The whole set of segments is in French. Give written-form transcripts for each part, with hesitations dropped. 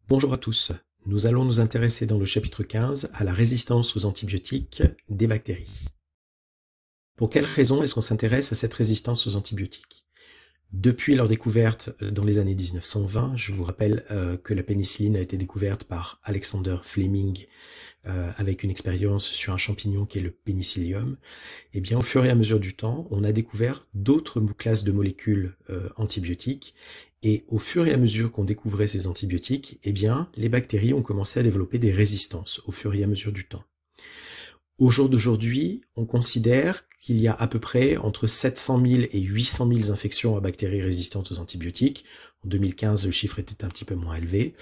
Bonjour à tous, nous allons nous intéresser dans le chapitre 15 à la résistance aux antibiotiques des bactéries. Pour quelles raisons est-ce qu'on s'intéresse à cette résistance aux antibiotiques? Depuis leur découverte dans les années 1920, je vous rappelle que la pénicilline a été découverte par Alexander Fleming avec une expérience sur un champignon qui est le pénicillium. Et bien, au fur et à mesure du temps, on a découvert d'autres classes de molécules antibiotiques. Et au fur et à mesure qu'on découvrait ces antibiotiques, eh bien, les bactéries ont commencé à développer des résistances au fur et à mesure du temps. Au jour d'aujourd'hui, on considère qu'il y a à peu près entre 700 000 et 800 000 infections à bactéries résistantes aux antibiotiques. En 2015, le chiffre était un petit peu moins élevé.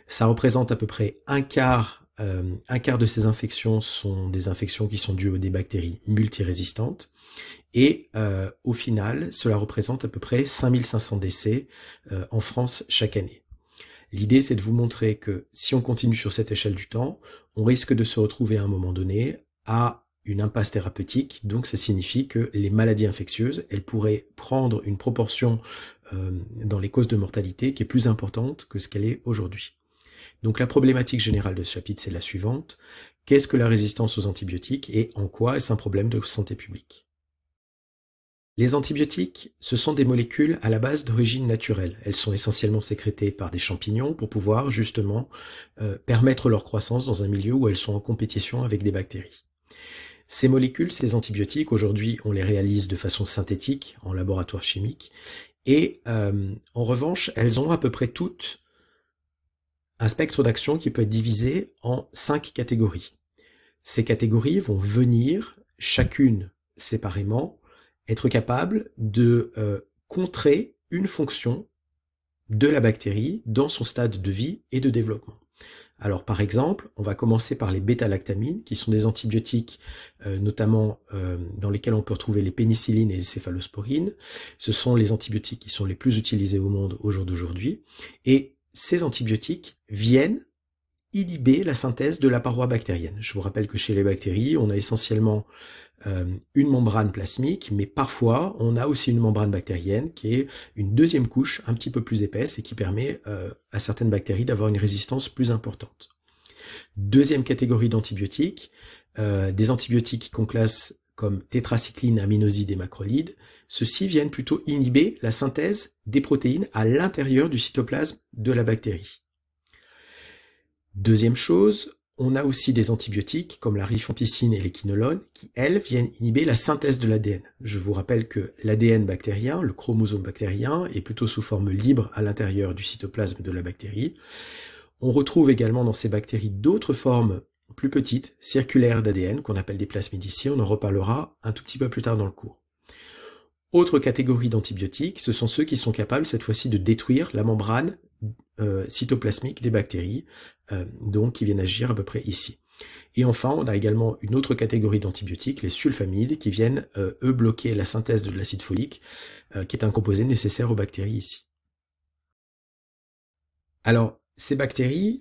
Ça représente à peu près un quart de ces infections sont des infections qui sont dues à des bactéries multirésistantes. Et au final, cela représente à peu près 5500 décès en France chaque année. L'idée, c'est de vous montrer que si on continue sur cette échelle du temps, on risque de se retrouver à un moment donné à une impasse thérapeutique. Donc ça signifie que les maladies infectieuses, elles pourraient prendre une proportion dans les causes de mortalité qui est plus importante que ce qu'elle est aujourd'hui. Donc la problématique générale de ce chapitre, c'est la suivante. Qu'est-ce que la résistance aux antibiotiques et en quoi est-ce un problème de santé publique? Les antibiotiques, ce sont des molécules à la base d'origine naturelle. Elles sont essentiellement sécrétées par des champignons pour pouvoir justement permettre leur croissance dans un milieu où elles sont en compétition avec des bactéries. Ces molécules, ces antibiotiques, aujourd'hui on les réalise de façon synthétique en laboratoire chimique et en revanche elles ont à peu près toutes un spectre d'action qui peut être divisé en 5 catégories. Ces catégories vont venir, chacune séparément, être capables de contrer une fonction de la bactérie dans son stade de vie et de développement. Alors par exemple, on va commencer par les bêta-lactamines, qui sont des antibiotiques notamment dans lesquels on peut retrouver les pénicillines et les céphalosporines. Ce sont les antibiotiques qui sont les plus utilisés au monde au jour d'aujourd'hui. Et ces antibiotiques viennent inhiber la synthèse de la paroi bactérienne. Je vous rappelle que chez les bactéries, on a essentiellement une membrane plasmique, mais parfois on a aussi une membrane bactérienne qui est une deuxième couche un petit peu plus épaisse et qui permet à certaines bactéries d'avoir une résistance plus importante. Deuxième catégorie d'antibiotiques, des antibiotiques qu'on classe comme tétracycline, aminoside et macrolide. Ceux-ci viennent plutôt inhiber la synthèse des protéines à l'intérieur du cytoplasme de la bactérie. Deuxième chose, on a aussi des antibiotiques comme la rifampicine et les quinolones qui, elles, viennent inhiber la synthèse de l'ADN. Je vous rappelle que l'ADN bactérien, le chromosome bactérien, est plutôt sous forme libre à l'intérieur du cytoplasme de la bactérie. On retrouve également dans ces bactéries d'autres formes plus petites, circulaires d'ADN, qu'on appelle des plasmidiciens. On en reparlera un tout petit peu plus tard dans le cours. Autre catégorie d'antibiotiques, ce sont ceux qui sont capables cette fois-ci de détruire la membrane cytoplasmique des bactéries, donc qui viennent agir à peu près ici. Et enfin, on a également une autre catégorie d'antibiotiques, les sulfamides, qui viennent, eux, bloquer la synthèse de l'acide folique, qui est un composé nécessaire aux bactéries ici. Alors, ces bactéries,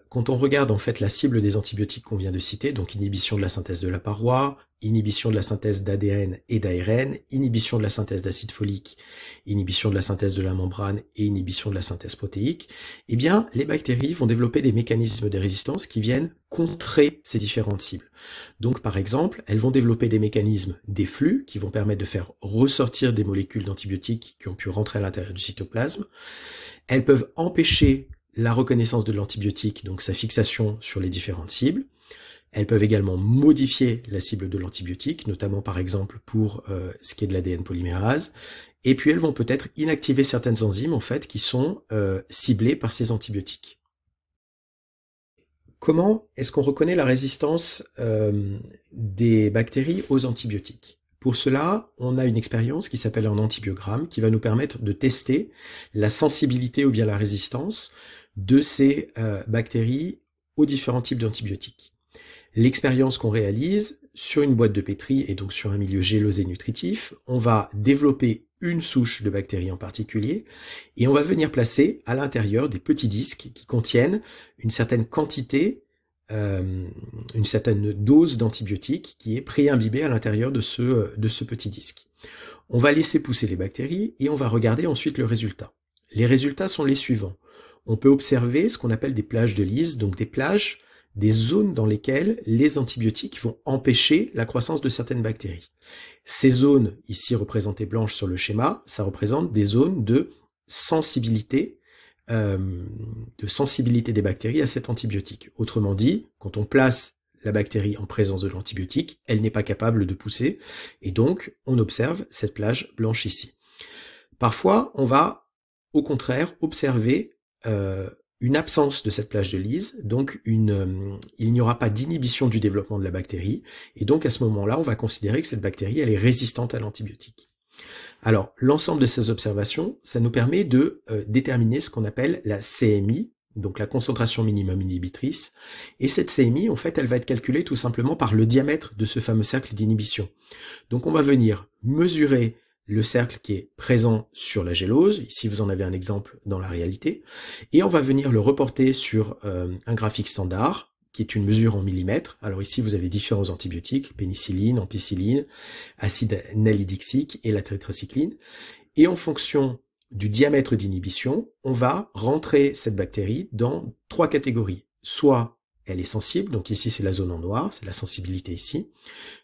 quand on regarde en fait la cible des antibiotiques qu'on vient de citer, donc inhibition de la synthèse de la paroi, inhibition de la synthèse d'ADN et d'ARN, inhibition de la synthèse d'acide folique, inhibition de la synthèse de la membrane et inhibition de la synthèse protéique, eh bien, les bactéries vont développer des mécanismes de résistance qui viennent contrer ces différentes cibles. Donc, par exemple, elles vont développer des mécanismes d'efflux qui vont permettre de faire ressortir des molécules d'antibiotiques qui ont pu rentrer à l'intérieur du cytoplasme. Elles peuvent empêcher la reconnaissance de l'antibiotique, donc sa fixation sur les différentes cibles. Elles peuvent également modifier la cible de l'antibiotique, notamment par exemple pour ce qui est de l'ADN polymérase. Et puis elles vont peut-être inactiver certaines enzymes en fait qui sont ciblées par ces antibiotiques. Comment est-ce qu'on reconnaît la résistance des bactéries aux antibiotiques? Pour cela, on a une expérience qui s'appelle un antibiogramme qui va nous permettre de tester la sensibilité ou bien la résistance de ces bactéries aux différents types d'antibiotiques. L'expérience qu'on réalise sur une boîte de pétri et donc sur un milieu gélosé nutritif, on va développer une souche de bactéries en particulier et on va venir placer à l'intérieur des petits disques qui contiennent une certaine quantité, une certaine dose d'antibiotiques qui est pré-imbibée à l'intérieur de ce petit disque. On va laisser pousser les bactéries et on va regarder ensuite le résultat. Les résultats sont les suivants. on peut observer ce qu'on appelle des plages de lyse, donc des plages, des zones dans lesquelles les antibiotiques vont empêcher la croissance de certaines bactéries. Ces zones, ici représentées blanches sur le schéma, ça représente des zones de sensibilité des bactéries à cet antibiotique. Autrement dit, quand on place la bactérie en présence de l'antibiotique, elle n'est pas capable de pousser, et donc on observe cette plage blanche ici. Parfois, on va au contraire observer une absence de cette plage de lyse, donc il n'y aura pas d'inhibition du développement de la bactérie, et donc à ce moment-là, on va considérer que cette bactérie, elle est résistante à l'antibiotique. Alors, l'ensemble de ces observations, ça nous permet de déterminer ce qu'on appelle la CMI, donc la concentration minimum inhibitrice, et cette CMI, en fait, elle va être calculée tout simplement par le diamètre de ce fameux cercle d'inhibition. Donc on va venir mesurer le cercle qui est présent sur la gélose, ici vous en avez un exemple dans la réalité, et on va venir le reporter sur un graphique standard, qui est une mesure en millimètres. Alors ici vous avez différents antibiotiques, pénicilline, ampicilline, acide nalidixique et la tétracycline, et en fonction du diamètre d'inhibition, on va rentrer cette bactérie dans 3 catégories. Soit elle est sensible, donc ici c'est la zone en noir, c'est la sensibilité ici,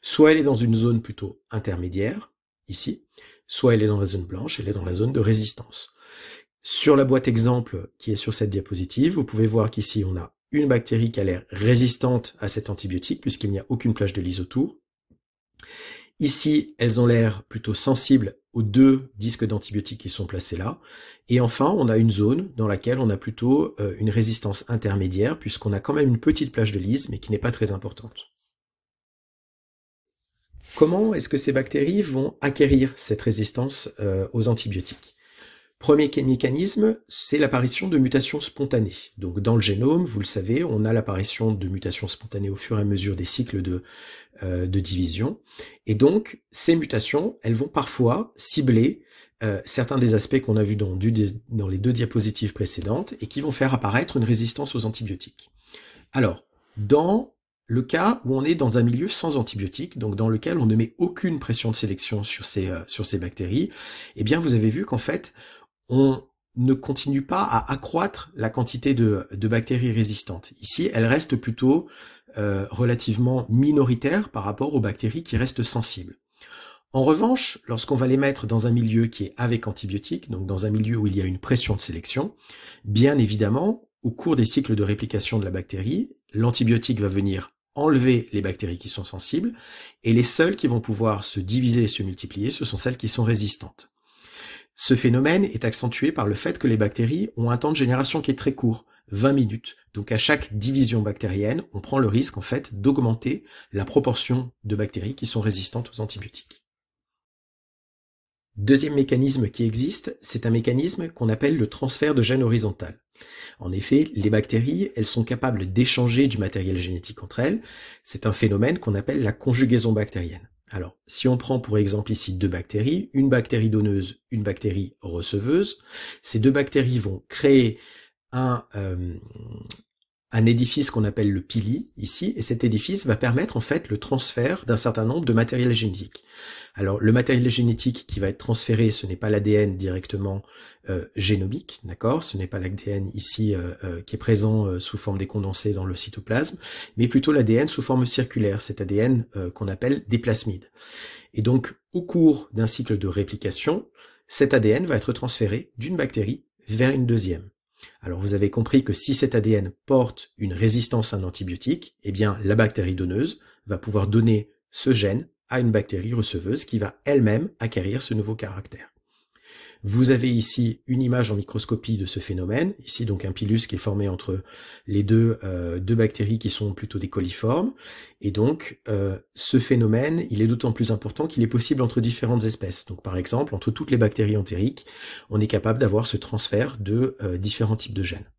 soit elle est dans une zone plutôt intermédiaire, ici, soit elle est dans la zone blanche, elle est dans la zone de résistance. Sur la boîte exemple qui est sur cette diapositive, vous pouvez voir qu'ici on a une bactérie qui a l'air résistante à cet antibiotique puisqu'il n'y a aucune plage de lyse autour. Ici, elles ont l'air plutôt sensibles aux 2 disques d'antibiotiques qui sont placés là. Et enfin, on a une zone dans laquelle on a plutôt une résistance intermédiaire puisqu'on a quand même une petite plage de lyse mais qui n'est pas très importante. Comment est-ce que ces bactéries vont acquérir cette résistance aux antibiotiques? Premier mécanisme, c'est l'apparition de mutations spontanées. Donc dans le génome, vous le savez, on a l'apparition de mutations spontanées au fur et à mesure des cycles de division. Et donc, ces mutations, elles vont parfois cibler certains des aspects qu'on a vus dans les 2 diapositives précédentes et qui vont faire apparaître une résistance aux antibiotiques. Alors, dans le cas où on est dans un milieu sans antibiotiques, donc dans lequel on ne met aucune pression de sélection sur ces bactéries, eh bien vous avez vu qu'en fait, on ne continue pas à accroître la quantité de bactéries résistantes. Ici, elles restent plutôt relativement minoritaires par rapport aux bactéries qui restent sensibles. En revanche, lorsqu'on va les mettre dans un milieu qui est avec antibiotiques, donc dans un milieu où il y a une pression de sélection, bien évidemment, au cours des cycles de réplication de la bactérie, l'antibiotique va venir enlever les bactéries qui sont sensibles, et les seules qui vont pouvoir se diviser et se multiplier, ce sont celles qui sont résistantes. Ce phénomène est accentué par le fait que les bactéries ont un temps de génération qui est très court, 20 minutes. Donc à chaque division bactérienne, on prend le risque en fait d'augmenter la proportion de bactéries qui sont résistantes aux antibiotiques. Deuxième mécanisme qui existe, c'est un mécanisme qu'on appelle le transfert de gènes horizontal. En effet, les bactéries, elles sont capables d'échanger du matériel génétique entre elles. C'est un phénomène qu'on appelle la conjugaison bactérienne. Alors, si on prend pour exemple ici 2 bactéries, une bactérie donneuse, une bactérie receveuse, ces 2 bactéries vont créer un édifice qu'on appelle le pili ici, et cet édifice va permettre en fait le transfert d'un certain nombre de matériel génétique. Alors le matériel génétique qui va être transféré, ce n'est pas l'ADN directement génomique, d'accord? Ce n'est pas l'ADN ici qui est présent sous forme des condensés dans le cytoplasme, mais plutôt l'ADN sous forme circulaire, cet ADN qu'on appelle des plasmides. Et donc au cours d'un cycle de réplication, cet ADN va être transféré d'une bactérie vers une deuxième. Alors vous avez compris que si cet ADN porte une résistance à un antibiotique, eh bien la bactérie donneuse va pouvoir donner ce gène à une bactérie receveuse qui va elle-même acquérir ce nouveau caractère. Vous avez ici une image en microscopie de ce phénomène, ici donc un pilus qui est formé entre les deux bactéries qui sont plutôt des coliformes, et donc ce phénomène, il est d'autant plus important qu'il est possible entre différentes espèces. Donc par exemple, entre toutes les bactéries entériques, on est capable d'avoir ce transfert de différents types de gènes.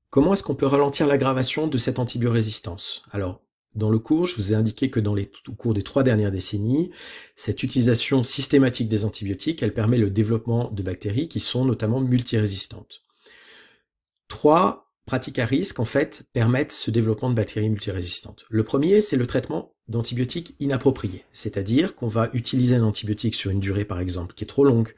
Comment est-ce qu'on peut ralentir l'aggravation de cette antibiorésistance? Alors, dans le cours, je vous ai indiqué que au cours des 3 dernières décennies, cette utilisation systématique des antibiotiques, elle permet le développement de bactéries qui sont notamment multirésistantes. 3 pratiques à risque, en fait, permettent ce développement de bactéries multirésistantes. Le premier, c'est le traitement d'antibiotiques inappropriés, c'est-à-dire qu'on va utiliser un antibiotique sur une durée par exemple qui est trop longue,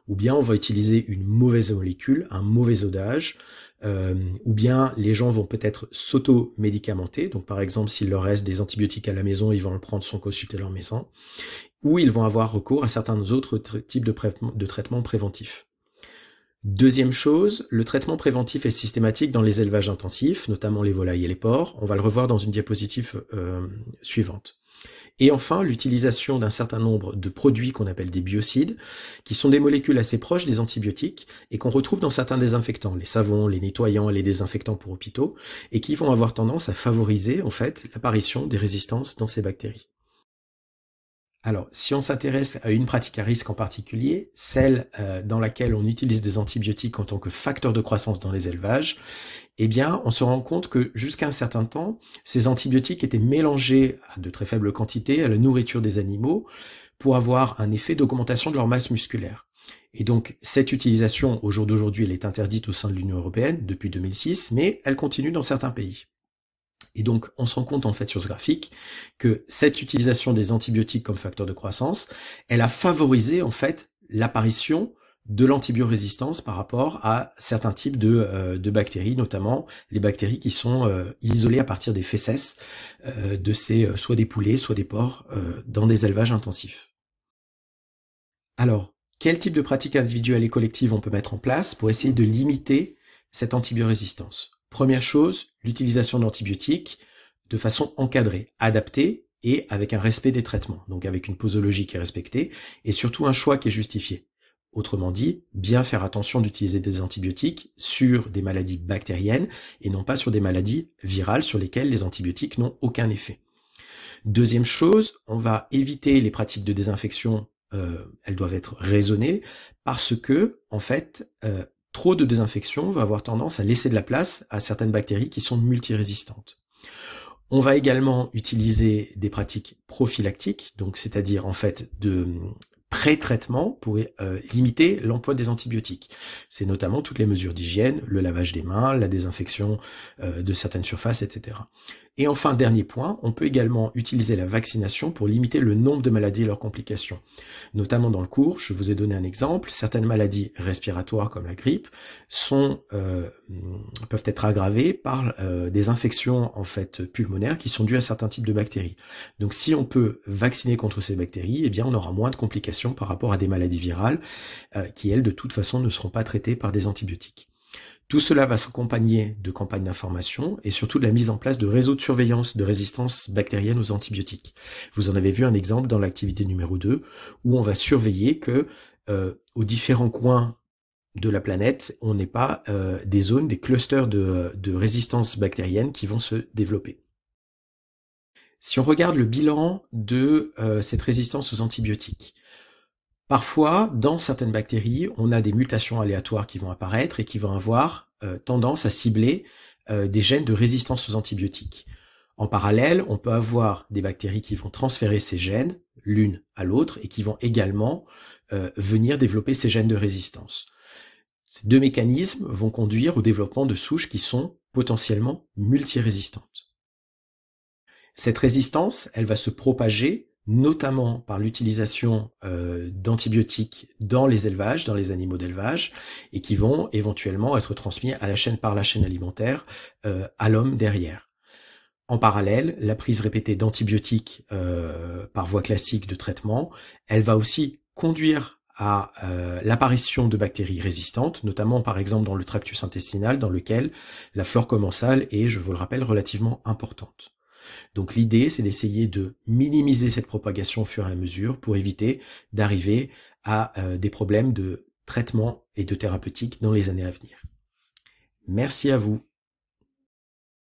ou bien on va utiliser une mauvaise molécule, un mauvais dosage, ou bien les gens vont peut-être s'auto-médicamenter, donc par exemple s'il leur reste des antibiotiques à la maison, ils vont le prendre sans consulter leur médecin, ou ils vont avoir recours à certains autres types de traitements préventifs. Deuxième chose, le traitement préventif est systématique dans les élevages intensifs, notamment les volailles et les porcs. On va le revoir dans une diapositive suivante. Et enfin, l'utilisation d'un certain nombre de produits qu'on appelle des biocides, qui sont des molécules assez proches des antibiotiques et qu'on retrouve dans certains désinfectants, les savons, les nettoyants et les désinfectants pour hôpitaux, et qui vont avoir tendance à favoriser en fait l'apparition des résistances dans ces bactéries. Alors, si on s'intéresse à une pratique à risque en particulier, celle dans laquelle on utilise des antibiotiques en tant que facteur de croissance dans les élevages, eh bien, on se rend compte que jusqu'à un certain temps, ces antibiotiques étaient mélangés à de très faibles quantités à la nourriture des animaux pour avoir un effet d'augmentation de leur masse musculaire. Et donc, cette utilisation, au jour d'aujourd'hui, elle est interdite au sein de l'Union européenne depuis 2006, mais elle continue dans certains pays. Et donc, on se rend compte en fait sur ce graphique que cette utilisation des antibiotiques comme facteur de croissance, elle a favorisé en fait l'apparition de l'antibiorésistance par rapport à certains types de bactéries, notamment les bactéries qui sont isolées à partir des fécès de soit des poulets, soit des porcs dans des élevages intensifs. Alors, quel type de pratiques individuelles et collectives on peut mettre en place pour essayer de limiter cette antibiorésistance? Première chose, l'utilisation d'antibiotiques de façon encadrée, adaptée et avec un respect des traitements, donc avec une posologie qui est respectée et surtout un choix qui est justifié. Autrement dit, bien faire attention d'utiliser des antibiotiques sur des maladies bactériennes et non pas sur des maladies virales sur lesquelles les antibiotiques n'ont aucun effet. Deuxième chose, on va éviter les pratiques de désinfection, elles doivent être raisonnées parce que, en fait, trop de désinfection va avoir tendance à laisser de la place à certaines bactéries qui sont multirésistantes. On va également utiliser des pratiques prophylactiques, donc c'est-à-dire en fait de pré-traitement pour limiter l'emploi des antibiotiques. C'est notamment toutes les mesures d'hygiène, le lavage des mains, la désinfection de certaines surfaces, etc. Et enfin, dernier point, on peut également utiliser la vaccination pour limiter le nombre de maladies et leurs complications. Notamment dans le cours, je vous ai donné un exemple, certaines maladies respiratoires comme la grippe peuvent être aggravées par des infections en fait pulmonaires qui sont dues à certains types de bactéries. Donc si on peut vacciner contre ces bactéries, eh bien on aura moins de complications par rapport à des maladies virales qui elles de toute façon ne seront pas traitées par des antibiotiques. Tout cela va s'accompagner de campagnes d'information et surtout de la mise en place de réseaux de surveillance de résistance bactérienne aux antibiotiques. Vous en avez vu un exemple dans l'activité numéro 2 où on va surveiller que aux différents coins de la planète, on n'ait pas des zones, des clusters de résistance bactérienne qui vont se développer. Si on regarde le bilan de cette résistance aux antibiotiques, parfois, dans certaines bactéries, on a des mutations aléatoires qui vont apparaître et qui vont avoir tendance à cibler des gènes de résistance aux antibiotiques. En parallèle, on peut avoir des bactéries qui vont transférer ces gènes l'une à l'autre et qui vont également venir développer ces gènes de résistance. Ces deux mécanismes vont conduire au développement de souches qui sont potentiellement multirésistantes. Cette résistance, elle va se propager notamment par l'utilisation d'antibiotiques dans les élevages, dans les animaux d'élevage, et qui vont éventuellement être transmis par la chaîne alimentaire à l'homme derrière. En parallèle, la prise répétée d'antibiotiques par voie classique de traitement, elle va aussi conduire à l'apparition de bactéries résistantes, notamment par exemple dans le tractus intestinal, dans lequel la flore commensale est, je vous le rappelle, relativement importante. Donc l'idée, c'est d'essayer de minimiser cette propagation au fur et à mesure pour éviter d'arriver à des problèmes de traitement et de thérapeutique dans les années à venir. Merci à vous.